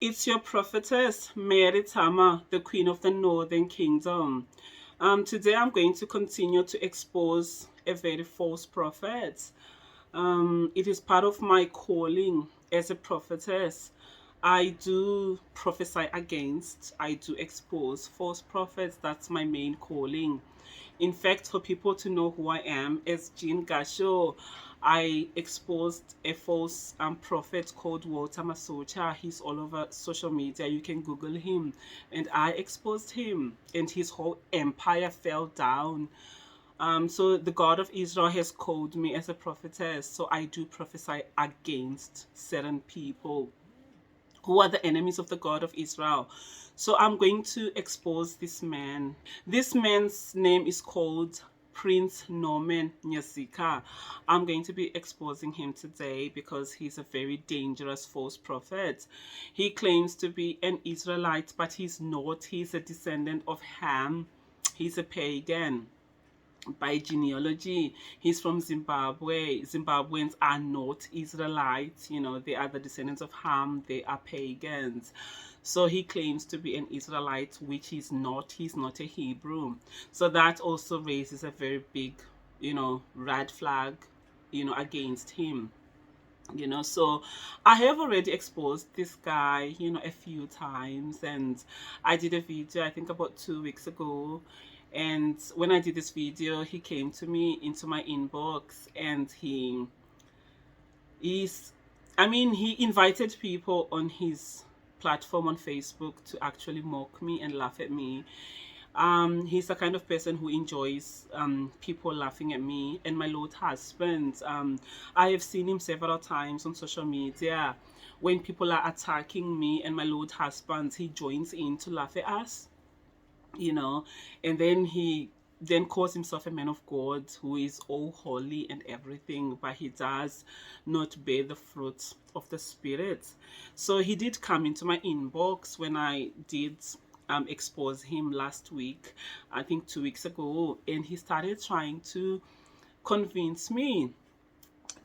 It's your prophetess, Mary Tama, the Queen of the Northern Kingdom. Today I'm going to continue to expose a very false prophet. It is part of my calling as a prophetess. I do prophesy against, I do expose false prophets. That's my main calling. In fact, for people to know who I am, as Jean Gasho, I exposed a false prophet called Walter Masocha. He's all over social media. You can Google him. And I exposed him, and his whole empire fell down. So the God of Israel has called me as a prophetess. So I do prophesy against certain people who are the enemies of the God of Israel. So I'm going to expose this man. This man's name is called Prince Norman Nyazika. I'm going to be exposing him today because he's a very dangerous false prophet. He claims to be an Israelite, but he's not. He's a descendant of Ham. He's a pagan by genealogy. He's from Zimbabwe. Zimbabweans are not Israelites. They are the descendants of Ham. They are pagans. So he claims to be an Israelite, which he's not. He's not a Hebrew. So that also raises a very big, red flag, against him. So I have already exposed this guy, a few times, and I did a video, I think about 2 weeks ago. And when I did this video, he came to me into my inbox, and he's he invited people on his platform on Facebook to actually mock me and laugh at me. He's the kind of person who enjoys people laughing at me and my Lord husband. I have seen him several times on social media. When people are attacking me and my Lord husband, he joins in to laugh at us, and then he then calls himself a man of God who is all holy and everything, but he does not bear the fruit of the Spirit. So he did come into my inbox when I did expose him last week, I think 2 weeks ago, and he started trying to convince me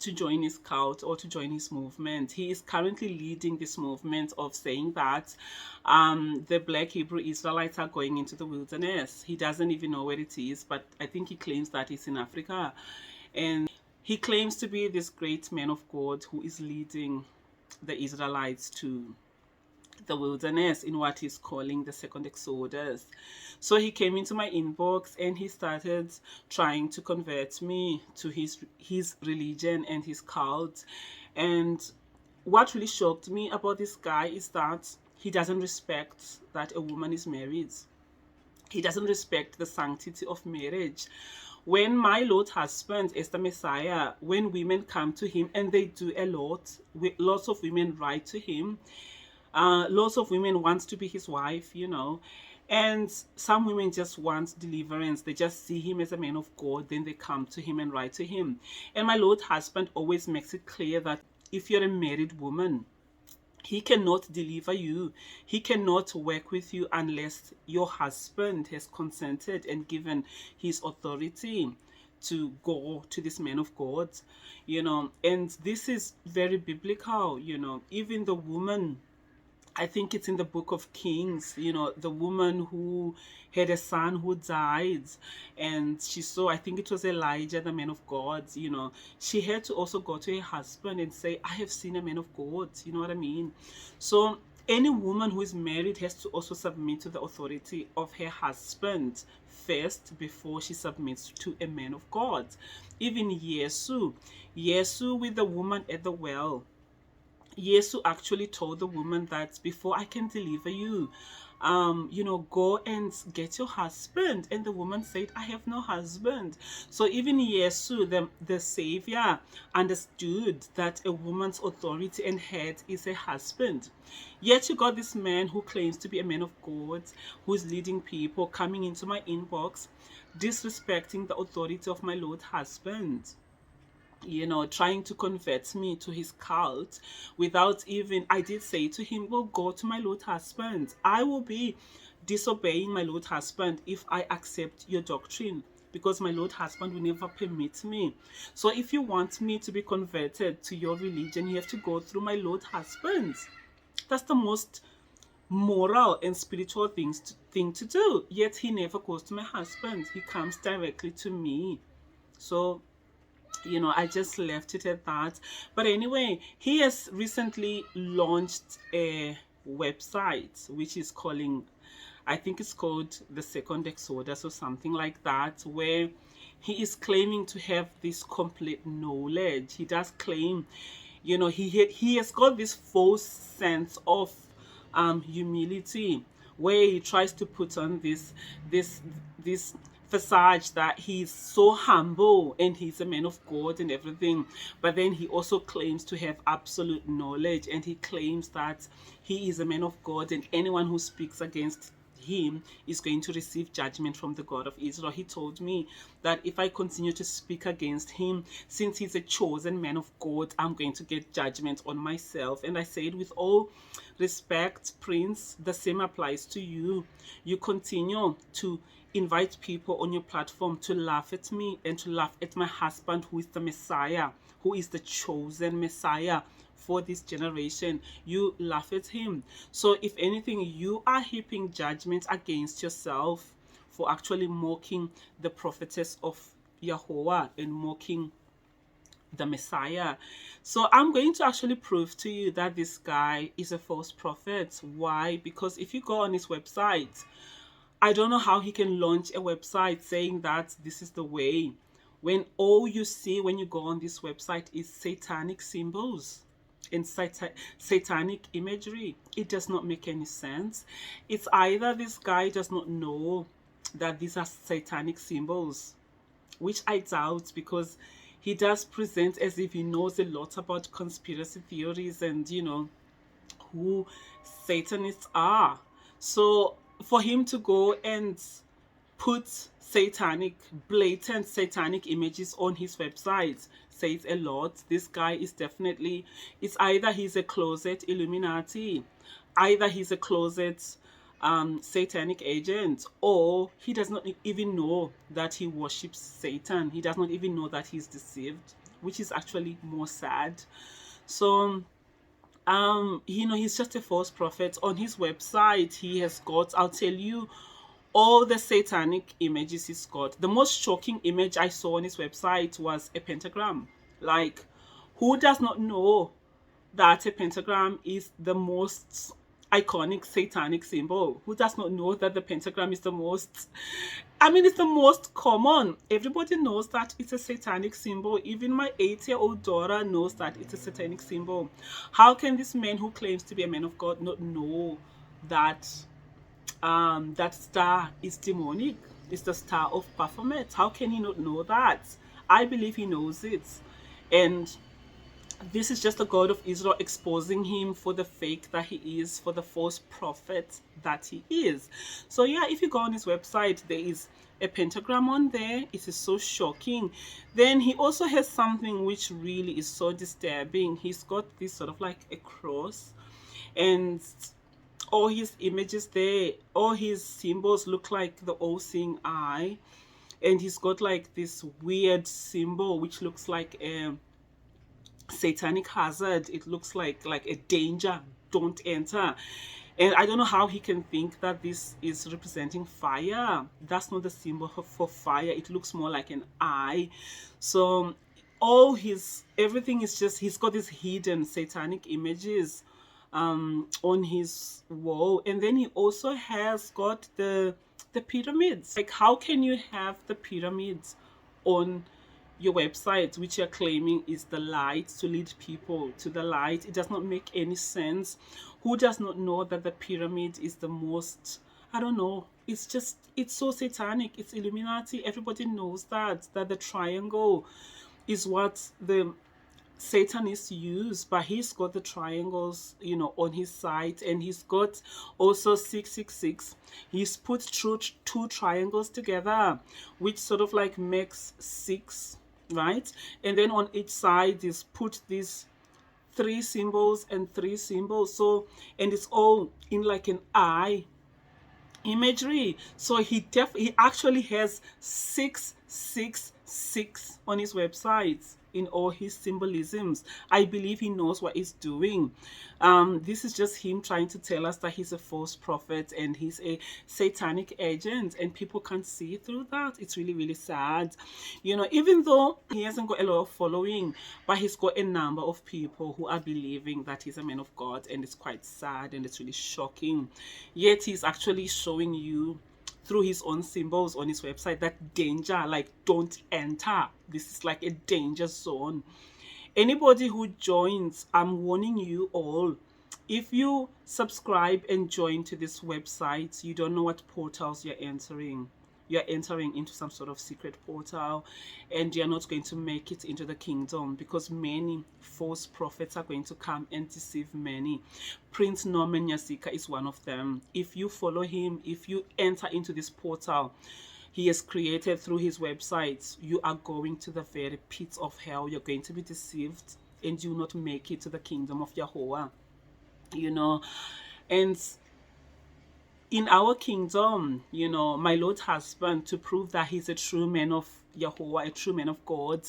to join his cult or to join his movement. He is currently leading this movement of saying that the black Hebrew Israelites are going into the wilderness. He doesn't even know where it is, but I think he claims that it's in Africa. And he claims to be this great man of God who is leading the Israelites to the wilderness in what he's calling the second Exodus. So he came into my inbox and he started trying to convert me to his religion and his cult. And what really shocked me about this guy is that he doesn't respect that a woman is married. He doesn't respect the sanctity of marriage. When my Lord husband is the Messiah, when women come to him, and they do a lot, lots of women write to him, lots of women want to be his wife, and some women just want deliverance. They just see him as a man of God, then they come to him and write to him. And my Lord husband always makes it clear that if you're a married woman, he cannot deliver you. He cannot work with you unless your husband has consented and given his authority to go to this man of God, and this is very biblical. Even the woman, I think it's in the book of Kings, the woman who had a son who died, and she saw, I think it was Elijah, the man of God, she had to also go to her husband and say, I have seen a man of God, you know what I mean? So any woman who is married has to also submit to the authority of her husband first before she submits to a man of God. Even Yesu with the woman at the well, Yesu actually told the woman that before I can deliver you, go and get your husband. And the woman said, I have no husband. So even Yesu, the Savior, understood that a woman's authority and head is a husband. Yet you got this man who claims to be a man of God, who's leading people, coming into my inbox, disrespecting the authority of my Lord husband, trying to convert me to his cult without even, I did say to him, well, go to my Lord husband. I will be disobeying my Lord husband if I accept your doctrine, because my Lord husband will never permit me. So if you want me to be converted to your religion, you have to go through my Lord husband. That's the most moral and spiritual thing to do. Yet he never goes to my husband. He comes directly to me. So, I just left it at that. But anyway, he has recently launched a website which is calling, I think it's called the Second Exodus or something like that, where he is claiming to have this complete knowledge. He does claim, he has got this false sense of humility, where he tries to put on this facade that he's so humble and he's a man of God and everything, but then he also claims to have absolute knowledge, and he claims that he is a man of God, and anyone who speaks against him is going to receive judgment from the God of Israel. He told me that if I continue to speak against him, since he's a chosen man of God, I'm going to get judgment on myself. And I said, with all respect, Prince, the same applies to you. You continue to invite people on your platform to laugh at me and to laugh at my husband, who is the Messiah, who is the chosen Messiah for this generation. You laugh at him. So if anything, you are heaping judgment against yourself for actually mocking the prophetess of Yahweh and mocking the Messiah. So I'm going to actually prove to you that this guy is a false prophet. Why? Because if you go on his website, I don't know how he can launch a website saying that this is the way, when all you see when you go on this website is satanic symbols and satanic imagery. It does not make any sense. It's either this guy does not know that these are satanic symbols, which I doubt, because he does present as if he knows a lot about conspiracy theories and, who Satanists are. So for him to go and put blatant satanic images on his website says a lot. This guy is definitely, it's either he's a closet Illuminati, either he's a closet satanic agent, or he does not even know that he worships Satan. He does not even know that he's deceived, which is actually more sad. So he's just a false prophet. On his website, he has got, I'll tell you, all the satanic images he's got. The most shocking image I saw on his website was a pentagram. Like, who does not know that a pentagram is the most iconic satanic symbol? Who does not know that the pentagram is it's the most common. Everybody knows that it's a satanic symbol. Even my 8-year-old daughter knows that it's a satanic symbol. How can this man who claims to be a man of God not know that that star is demonic? It's the star of Baphomet. How can he not know that? I believe he knows it. And this is just the God of Israel exposing him for the fake that he is, for the false prophet that he is. So yeah, if you go on his website, there is a pentagram on there. It is so shocking. Then he also has something which really is so disturbing. He's got this sort of like a cross, and all his images there, all his symbols look like the all-seeing eye, and he's got like this weird symbol which looks like a satanic hazard. It looks like a danger, don't enter. And I don't know how he can think that this is representing fire. That's not the symbol for fire. It looks more like an eye. So everything is just, he's got these hidden satanic images on his wall. And then he also has got the pyramids. Like, how can you have the pyramids on your website, which you're claiming is the light, to lead people to the light? It does not make any sense. Who does not know that the pyramid is the most, I don't know, it's so satanic. It's Illuminati. Everybody knows that the triangle is what the Satanists use, but he's got the triangles, on his site, and he's got also 666. He's put two triangles together, which sort of like makes 6, right? And then on each side he's put these 3 symbols and 3 symbols. So, and it's all in like an eye imagery. So he actually has 666 on his website. in all his symbolisms. I believe he knows what he's doing. This is just him trying to tell us that he's a false prophet and he's a satanic agent, and people can't see through that. It's really, really sad. You know, even though he hasn't got a lot of following, but he's got a number of people who are believing that he's a man of God, and it's quite sad and it's really shocking. Yet he's actually showing you through his own symbols on his website that danger, like, don't enter. This is like a danger zone. Anybody who joins, I'm warning you all, if you subscribe and join to this website, you don't know what portals you're entering. You're entering into some sort of secret portal, and you're not going to make it into the kingdom, because many false prophets are going to come and deceive many. Prince Nyazika is one of them. If you follow him, if you enter into this portal he has created through his websites, you are going to the very pits of hell. You're going to be deceived, and you will not make it to the kingdom of Yahweh. You know, and in our kingdom, you know, my Lord husband, to prove that he's a true man of Yahweh, a true man of God,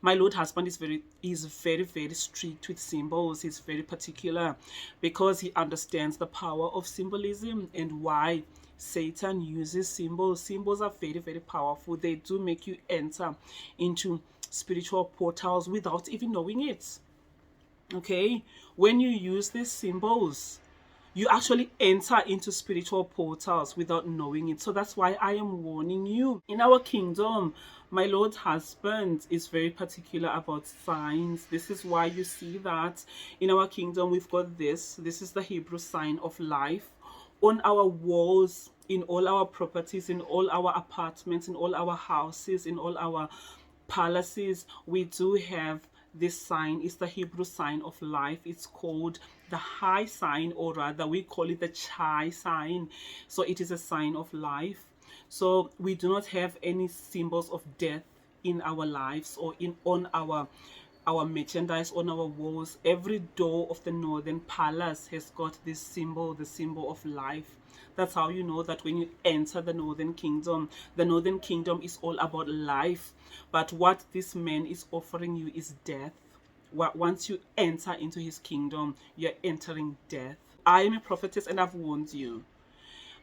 my Lord husband is very, very strict with symbols. He's very particular, because he understands the power of symbolism and why Satan uses symbols. Symbols are very, very powerful. They do make you enter into spiritual portals without even knowing it. Okay, when you use these symbols, you actually enter into spiritual portals without knowing it. So that's why I am warning you. In our kingdom, my Lord's husband is very particular about signs. This is why you see that in our kingdom we've got this. This is the Hebrew sign of life. On our walls, in all our properties, in all our apartments, in all our houses, in all our palaces, we do have this sign. Is the Hebrew sign of life. It's called the high sign, or rather we call it the chai sign. So it is a sign of life. So we do not have any symbols of death in our lives or in on our merchandise, on our walls. Every door of the northern palace has got this symbol, the symbol of life. That's how you know that when you enter the northern kingdom is all about life. But what this man is offering you is death. Once you enter into his kingdom, you're entering death. I am a prophetess, and I've warned you.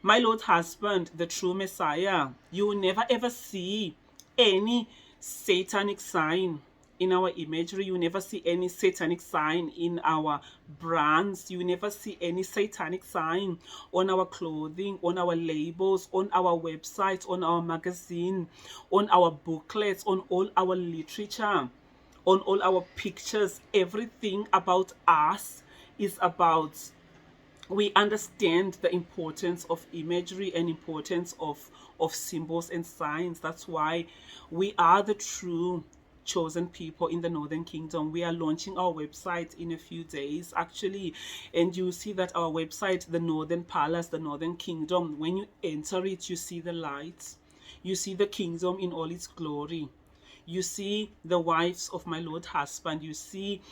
My Lord husband, the true Messiah, you will never ever see any satanic sign in our imagery. You never see any satanic sign in our brands. You never see any satanic sign on our clothing, on our labels, on our website, on our magazine, on our booklets, on all our literature, on all our pictures. Everything about us is about, we understand the importance of imagery and importance of symbols and signs. That's why we are the true chosen people in the northern kingdom. We are launching our website in a few days actually, and you see that our website, the northern palace, the northern kingdom, when you enter it, you see the lights, you see the kingdom in all its glory, you see the wives of my Lord husband, you see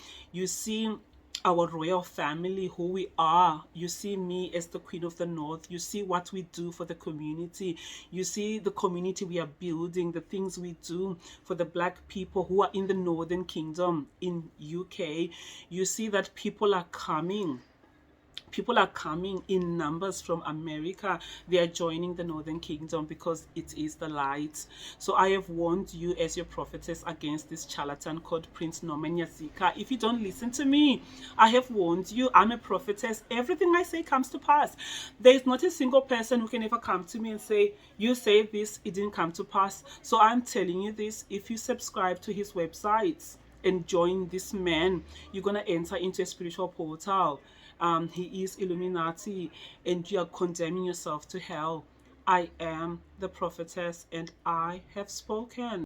our royal family, who we are. You see me as the Queen of the North. You see what we do for the community. You see the community we are building, the things we do for the black people who are in the Northern Kingdom in UK. You see that people are coming in numbers from America. They are joining the Northern Kingdom because it is the light. So I have warned you as your prophetess against this charlatan called Prince Nyazika. If you don't listen to me, I have warned you. I'm a prophetess. Everything I say comes to pass. There is not a single person who can ever come to me and say, you say this, it didn't come to pass. So I'm telling you this. If you subscribe to his websites and join this man, you're going to enter into a spiritual portal. He is Illuminati, and you are condemning yourself to hell. I am the prophetess, and I have spoken.